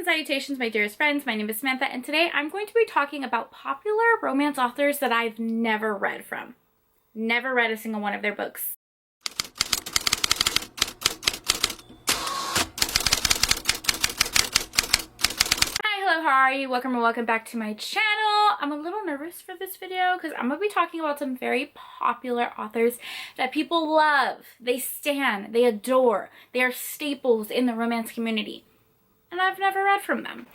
and salutations, my dearest friends. My name is Samantha, and today I'm going to be talking about popular romance authors that I've never read from. Never read a single one of their books. Hi, hello, how are you? Welcome or welcome back to my channel. I'm a little nervous for this video because I'm going to be talking about some very popular authors that people love, they stan, they adore, they are staples in the romance community. And I've never read from them.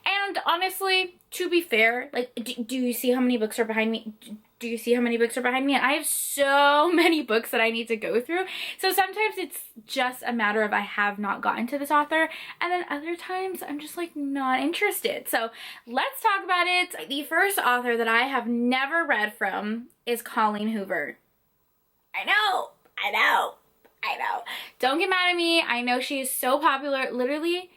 And honestly, to be fair, like, do you see how many books are behind me? Do you see how many books are behind me? I have so many books that I need to go through. So sometimes it's just a matter of I have not gotten to this author. And then other times I'm just like not interested. So let's talk about it. The first author that I have never read from is Colleen Hoover. I know. Don't get mad at me. I know she is so popular. Literally,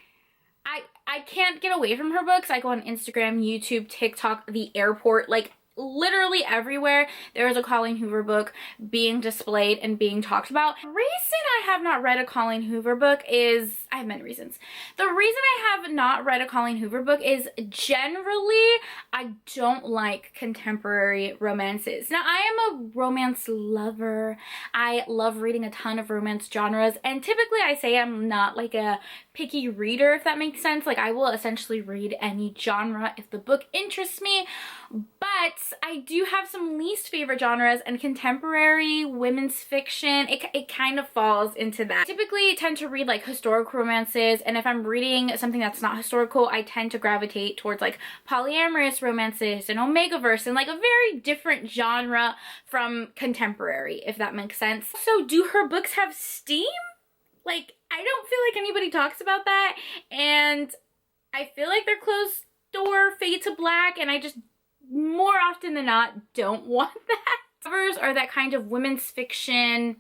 I can't get away from her books. I go on Instagram, YouTube, TikTok, the airport, like literally everywhere there is a Colleen Hoover book being displayed and being talked about. The reason I have not read a Colleen Hoover book is, I have many reasons. The reason I have not read a Colleen Hoover book is generally I don't like contemporary romances. Now, I am a romance lover. I love reading a ton of romance genres, and typically I say I'm not like a picky reader, if that makes sense. Like, I will essentially read any genre if the book interests me, but I do have some least favorite genres, and contemporary women's fiction, it kind of falls into that. I typically tend to read like historical romances, and if I'm reading something that's not historical, I tend to gravitate towards like polyamorous romances and Omegaverse and like a very different genre from contemporary, if that makes sense. So do her books have steam? Like, I don't feel like anybody talks about that, and I feel like they're closed door, fade to black, and I just more often than not don't want that. Covers are that kind of women's fiction,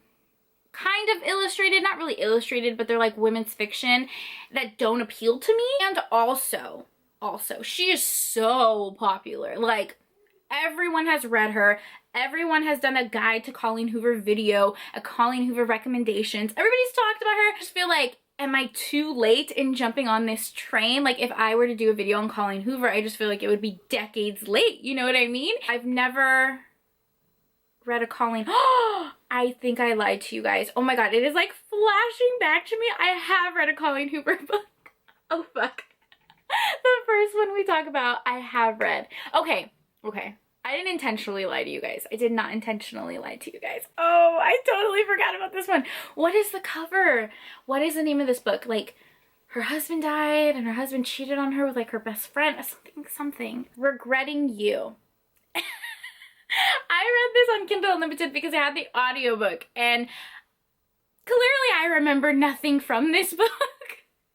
kind of illustrated, not really illustrated, but they're like women's fiction that don't appeal to me. And also, she is so popular. Like, everyone has read her. Everyone has done a guide to Colleen Hoover video, a Colleen Hoover recommendations. Everybody's talked about her. I just feel like, am I too late in jumping on this train? Like, if I were to do a video on Colleen Hoover, I just feel like it would be decades late. You know what I mean? I've never read a Colleen. I think I lied to you guys. Oh my god, it is like flashing back to me. I have read a Colleen Hoover book. Oh fuck. The first one we talk about, I have read. Okay. I didn't intentionally lie to you guys. I did not intentionally lie to you guys. Oh, I totally forgot about this one. What is the cover? What is the name of this book? Like, her husband died and her husband cheated on her with like her best friend. Something. Regretting You. I read this on Kindle Unlimited because I had the audiobook, and clearly I remember nothing from this book.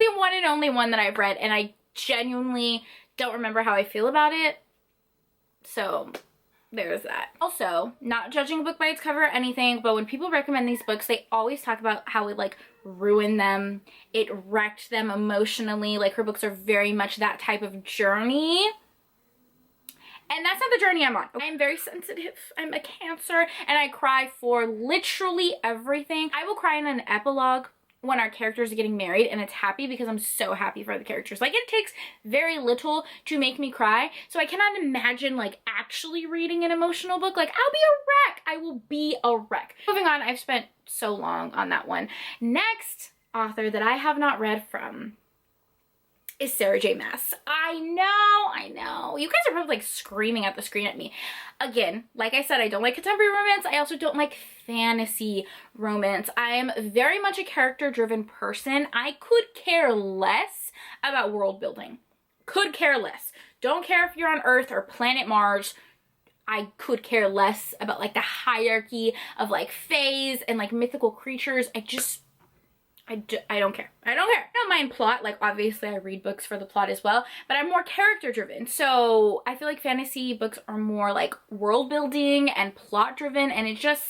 The one and only one that I've read, and I genuinely don't remember how I feel about it. So there's that. Also, not judging a book by its cover or anything, but when people recommend these books, they always talk about how it like ruined them, it wrecked them emotionally. Like, her books are very much that type of journey. And that's not the journey I'm on. I'm very sensitive. I'm a Cancer, and I cry for literally everything. I will cry in an epilogue when our characters are getting married, and it's happy because I'm so happy for the characters. Like, it takes very little to make me cry, so I cannot imagine like actually reading an emotional book. Like, I'll be a wreck. I will be a wreck. Moving on, I've spent so long on that one. Next author that I have not read from is J Maas. I know. You guys are probably like screaming at the screen at me. Again, like I said, I don't like contemporary romance. I also don't like fantasy romance. I am very much a character-driven person. I could care less about world building. Could care less. Don't care if you're on Earth or planet Mars. I could care less about like the hierarchy of like fays and like mythical creatures. I don't care. I don't mind plot. Like, obviously I read books for the plot as well, but I'm more character driven. So I feel like fantasy books are more like world building and plot driven, and it just,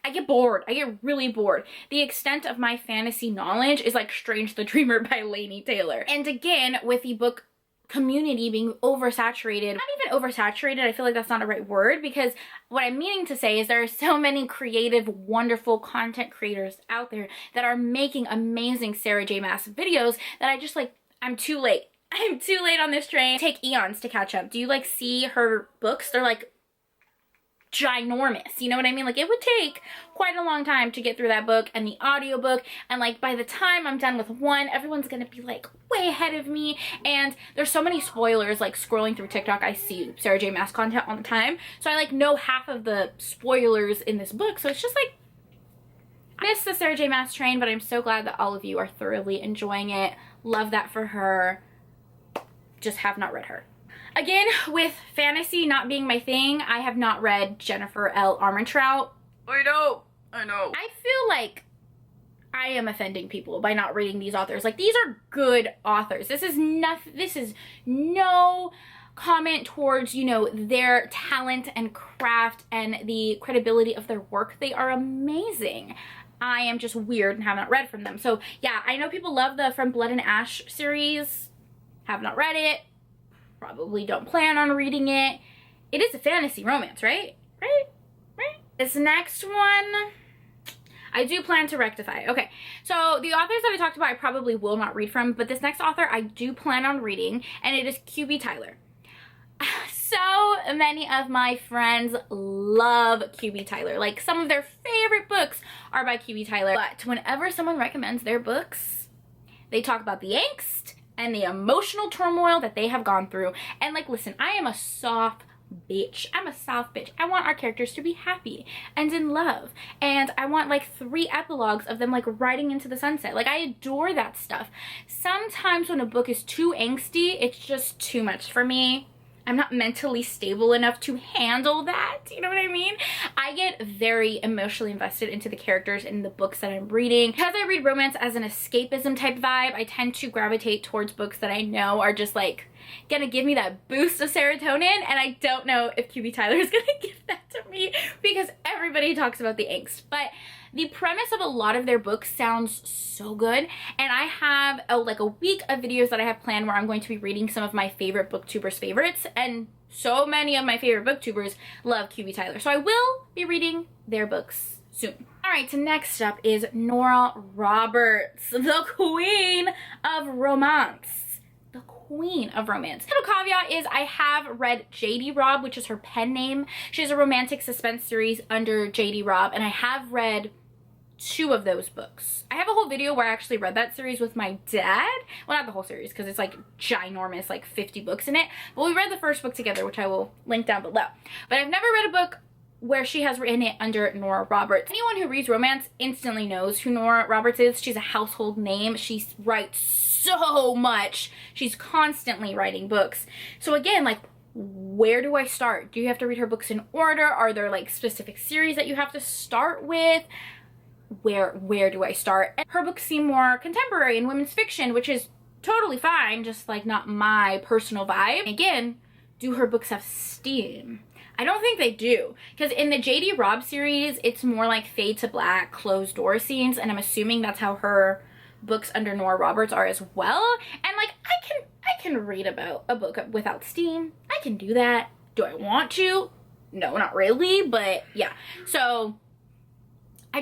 I get bored. I get really bored. The extent of my fantasy knowledge is like Strange the Dreamer by Laini Taylor. And again, with the book community being oversaturated. Not even oversaturated, I feel like that's not a right word, because what I'm meaning to say is there are so many creative, wonderful content creators out there that are making amazing J Maas videos that I'm too late. I'm too late on this train. Take eons to catch up. Do you like see her books? They're like ginormous, you know what I mean? Like it would take quite a long time to get through that book and the audiobook, and like by the time I'm done with one, everyone's gonna be like way ahead of me, and there's so many spoilers. Like scrolling through TikTok, I see Sarah J Maas content all the time, so I like know half of the spoilers in this book, so it's just like I miss the Sarah J Maas train, but I'm so glad that all of you are thoroughly enjoying it. Love that for her. Just have not read her. Again, with fantasy not being my thing, I have not read Jennifer L Armentrout. I know. I feel like I am offending people by not reading these authors. Like, these are good authors. This is no comment towards, you know, their talent and craft and the credibility of their work. They are amazing. I am just weird and have not read from them. So yeah, I know people love the From Blood and Ash series. Have not read it. Probably don't plan on reading it. It is a fantasy romance, right? Right? This next one, I do plan to rectify. Okay, so the authors that I talked about, I probably will not read from, but this next author I do plan on reading, and it is QB Tyler. So many of my friends love QB Tyler. Like, some of their favorite books are by QB Tyler. But whenever someone recommends their books, they talk about the angst and the emotional turmoil that they have gone through. And like, listen, I am a soft bitch. I'm a soft bitch. I want our characters to be happy and in love. And I want like 3 epilogues of them like riding into the sunset. Like, I adore that stuff. Sometimes when a book is too angsty, it's just too much for me. I'm not mentally stable enough to handle that. You know what I mean? I get very emotionally invested into the characters in the books that I'm reading. Because I read romance as an escapism type vibe, I tend to gravitate towards books that I know are just like gonna give me that boost of serotonin, and I don't know if QB Tyler is gonna give that to me because everybody talks about the angst. But the premise of a lot of their books sounds so good, and I have like a week of videos that I have planned where I'm going to be reading some of my favorite booktubers' favorites, and so many of my favorite booktubers love QB Tyler, so I will be reading their books soon. Alright, so next up is Nora Roberts, the queen of romance. Queen of romance. Little caveat is I have read JD Robb, which is her pen name. She has a romantic suspense series under JD Robb, and I have read 2 of those books. I have a whole video where I actually read that series with my dad. Well, not the whole series because it's like ginormous, like 50 books in it. But we read the first book together, which I will link down below. But I've never read a book where she has written it under Nora Roberts. Anyone who reads romance instantly knows who Nora Roberts is. She's a household name. She writes so much. She's constantly writing books. So again, like, where do I start? Do you have to read her books in order? Are there like specific series that you have to start with? Where do I start? And her books seem more contemporary and women's fiction, which is totally fine, just like not my personal vibe. Again, do her books have steam? I don't think they do, because in the JD Robb series, it's more like fade to black, closed door scenes, and I'm assuming that's how her books under Nora Roberts are as well. And like, I can read about a book without steam. I can do that. Do I want to? No, not really, but yeah. So I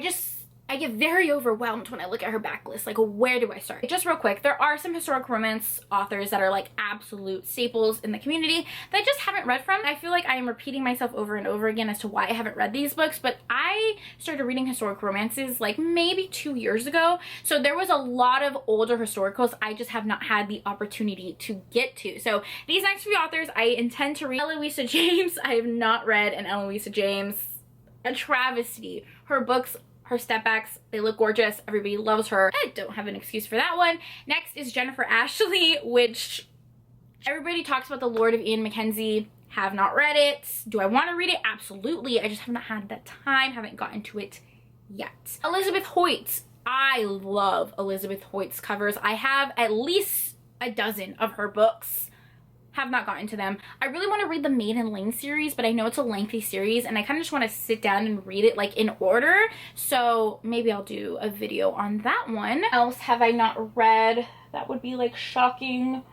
get very overwhelmed when I look at her backlist. Like, where do I start? Just real quick, there are some historic romance authors that are like absolute staples in the community that I just haven't read from. I feel like I am repeating myself over and over again as to why I haven't read these books, but I started reading historic romances like maybe 2 years ago. So there was a lot of older historicals I just have not had the opportunity to get to. So these next few authors I intend to read. Eloisa James, I have not read an Eloisa James. A travesty. Her books, her stepbacks, they look gorgeous. Everybody loves her. I don't have an excuse for that one. Next is Jennifer Ashley, which everybody talks about. The Lord of Ian Mackenzie. Have not read it. Do I want to read it? Absolutely. I just have not had that time. Haven't gotten to it yet. Elizabeth Hoyt. I love Elizabeth Hoyt's covers. I have at least a dozen of her books. Have not gotten to them. I really want to read the Maiden Lane series, but I know it's a lengthy series and I kind of just want to sit down and read it like in order. So maybe I'll do a video on that one. What else have I not read? That would be like shocking.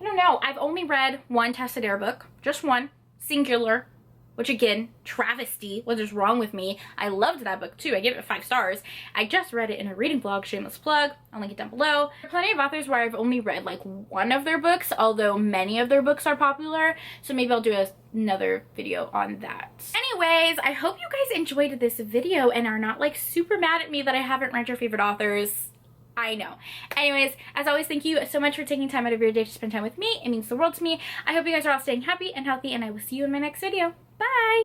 I don't know. I've only read one Tessa Dare book. Just one. Singular. which again, travesty. What is wrong with me? I loved that book too. I gave it 5 stars. I just read it in a reading vlog, shameless plug. I'll link it down below. There are plenty of authors where I've only read like one of their books, although many of their books are popular. So maybe I'll do another video on that. Anyways, I hope you guys enjoyed this video and are not like super mad at me that I haven't read your favorite authors. I know. Anyways, as always, thank you so much for taking time out of your day to spend time with me. It means the world to me. I hope you guys are all staying happy and healthy, and I will see you in my next video. Bye!